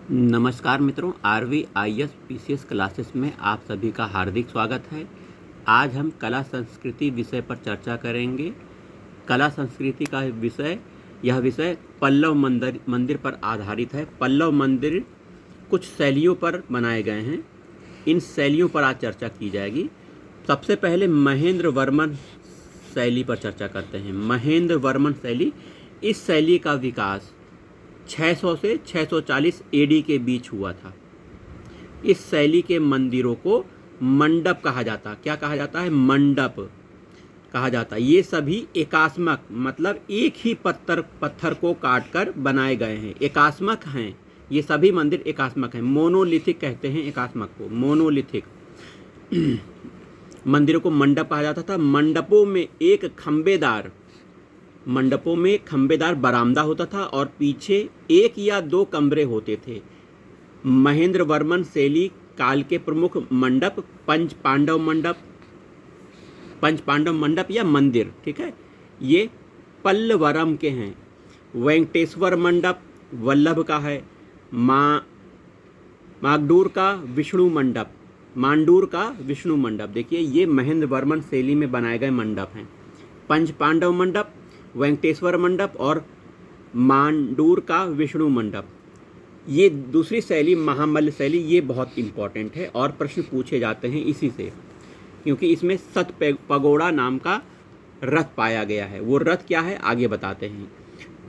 नमस्कार मित्रों, RVIS PCS classes में आप सभी का हार्दिक स्वागत है। आज हम कला संस्कृति विषय पर चर्चा करेंगे। कला संस्कृति का यह विषय पल्लव मंदिर पर आधारित है। पल्लव मंदिर कुछ शैलियों पर बनाए गए हैं। इन शैलियों पर आज चर्चा की जाएगी। सबसे पहले महेंद्र वर्मन शैली पर चर्चा करते हैं। महेंद्र वर्मन शैली, इस शैली का विकास 600 से 640 AD के बीच हुआ था। इस शैली के मंदिरों को मंडप कहा जाता। क्या कहा जाता है? मंडप कहा जाता है। ये सभी एकास्मक, मतलब एक ही पत्थर को काटकर बनाए गए हैं। एकास्मक हैं ये सभी मंदिर, एकास्मक हैं। मोनोलिथिक कहते हैं एकास्मक को, मोनोलिथिक। मंदिरों को मंडप कहा जाता था। मंडपों में खंबेदार बरामदा होता था और पीछे 1 या 2 कमरे होते थे। महेंद्र वर्मन शैली काल के प्रमुख मंडप पंच पांडव मंडप या मंदिर, ठीक है, ये पल्लवरम के हैं। वेंकटेश्वर मंडप वल्लभ का है। मांडूर का विष्णु मंडप, देखिए ये महेंद्र वर्मन शैली में बनाए गए मंडप हैं। पंच पांडव मंडप, वेंकटेश्वर मंडप और मांडूर का विष्णु मंडप। ये दूसरी शैली महामल्ल शैली, ये बहुत इम्पॉर्टेंट है और प्रश्न पूछे जाते हैं इसी से, क्योंकि इसमें सत पगोड़ा नाम का रथ पाया गया है। वो रथ क्या है आगे बताते हैं।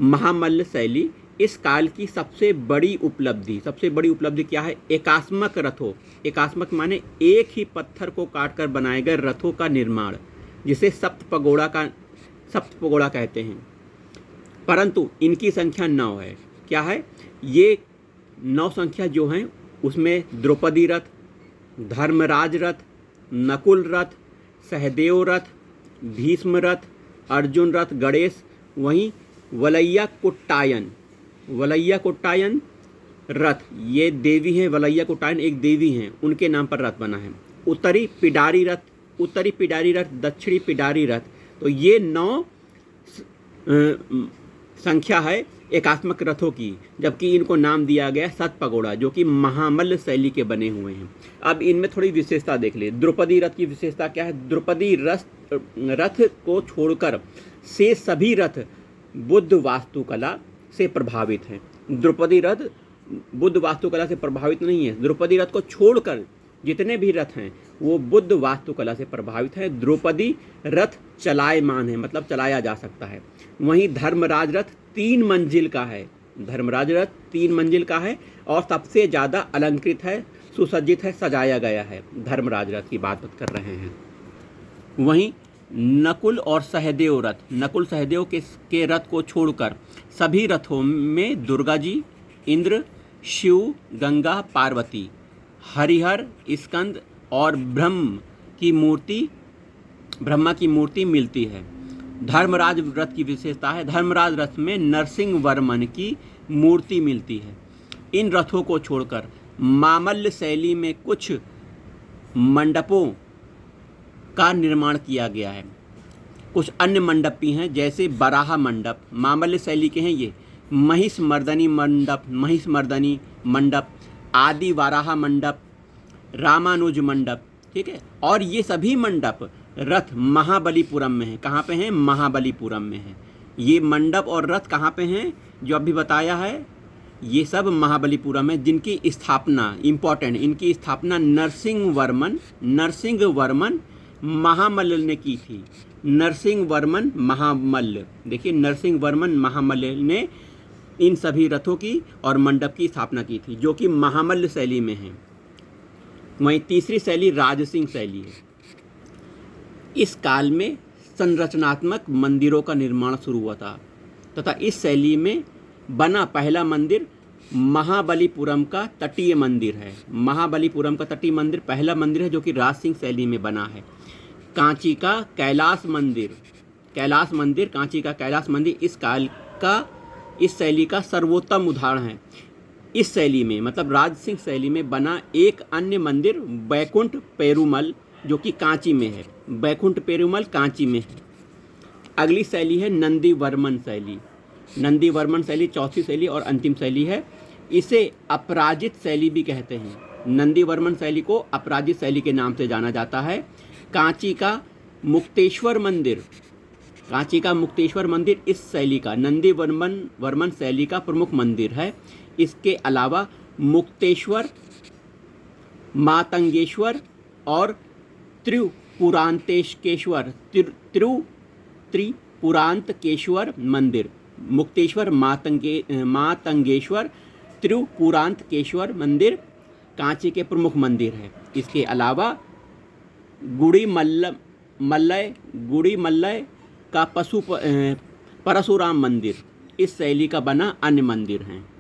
महामल्ल शैली इस काल की सबसे बड़ी उपलब्धि क्या है? एकास्मक रथों, एकास्मक माने एक ही पत्थर को काटकर बनाए गए रथों का निर्माण, जिसे सप्त पगोड़ा कहते हैं। परंतु इनकी संख्या 9 है। क्या है? ये 9 संख्या जो हैं उसमें द्रौपदी रथ, धर्मराज रथ, नकुल रथ, सहदेव रथ, भीष्म रथ, अर्जुन रथ, गणेश, वहीं वलैया कुट्टायन रथ, ये देवी हैं। वलैया कुट्टायन एक देवी हैं, उनके नाम पर रथ बना है। उत्तरी पिडारी रथ, दक्षिणी पिडारी रथ। तो ये 9 संख्या है एकात्मक रथों की, जबकि इनको नाम दिया गया सत पगोड़ा, जो कि महामल्ल शैली के बने हुए हैं। अब इनमें थोड़ी विशेषता देख ले। द्रौपदी रथ की विशेषता क्या है? द्रौपदी रथ को छोड़कर से सभी रथ बुद्ध वास्तुकला से प्रभावित हैं। द्रौपदी रथ बुद्ध वास्तुकला से प्रभावित नहीं है। द्रौपदी रथ को छोड़कर जितने भी रथ हैं वो बुद्ध वास्तुकला से प्रभावित है। द्रौपदी रथ चलायमान है, मतलब चलाया जा सकता है। वहीं धर्मराज रथ 3 मंजिल का है और सबसे ज़्यादा अलंकृत है, सुसज्जित है, सजाया गया है। धर्मराज रथ की बात कर रहे हैं। वहीं नकुल सहदेव के रथ को छोड़कर सभी रथों में दुर्गा जी, इंद्र, शिव, गंगा, पार्वती, हरिहर, स्कंद और ब्रह्मा की मूर्ति मिलती है। धर्मराज रथ की विशेषता है, धर्मराज रथ में नरसिंह वर्मन की मूर्ति मिलती है। इन रथों को छोड़कर मामल्ल शैली में कुछ मंडपों का निर्माण किया गया है। कुछ अन्य मंडप भी हैं, जैसे बराह मंडप, मामल्ल शैली के हैं ये। महिषमर्दनी मंडप, आदि वाराह मंडप, रामानुज मंडप, ठीक है। और ये सभी मंडप रथ महाबलीपुरम में है। कहाँ पे हैं? महाबलीपुरम में है। ये मंडप और रथ कहाँ पे हैं जो अभी बताया है? ये सब महाबलीपुरम है, जिनकी स्थापना इम्पोर्टेंट, इनकी स्थापना नरसिंह वर्मन महामल्ल ने की थी। नरसिंह वर्मन महामल्ल, देखिए नरसिंह वर्मन महामल्ल ने इन सभी रथों की और मंडप की स्थापना की थी, जो कि महामल्ल शैली में है। वहीं तीसरी शैली राजसिंह शैली है। इस काल में संरचनात्मक मंदिरों का निर्माण शुरू हुआ था तथा इस शैली में बना पहला मंदिर महाबलीपुरम का तटीय मंदिर है। महाबलीपुरम का तटीय मंदिर पहला मंदिर है जो कि राजसिंह शैली में बना है। कांची का कैलाश मंदिर इस काल का, इस शैली का सर्वोत्तम उदाहरण है। इस शैली में, मतलब राजसिंह शैली में बना एक अन्य मंदिर बैकुंठ पेरुमल, जो कि कांची में है। बैकुंठ पेरुमल कांची में है। अगली शैली है नंदी वर्मन शैली। चौथी शैली और अंतिम शैली है। इसे अपराजित शैली भी कहते हैं। नंदीवर्मन शैली को अपराजित शैली के नाम से जाना जाता है। कांची का मुक्तेश्वर मंदिर, कांची का मुक्तेश्वर मंदिर इस शैली का, नंदीवर्मन शैली का प्रमुख मंदिर है। इसके अलावा मुक्तेश्वर, मातंगेश्वर और त्रिपुरांतकेश्वर मंदिर, मुक्तेश्वर, मातंगेश्वर, त्रिपुरांतकेश्वर मंदिर कांची के प्रमुख मंदिर हैं। इसके अलावा गुड़ीमल्लय का परशुराम मंदिर इस शैली का बना अन्य मंदिर हैं।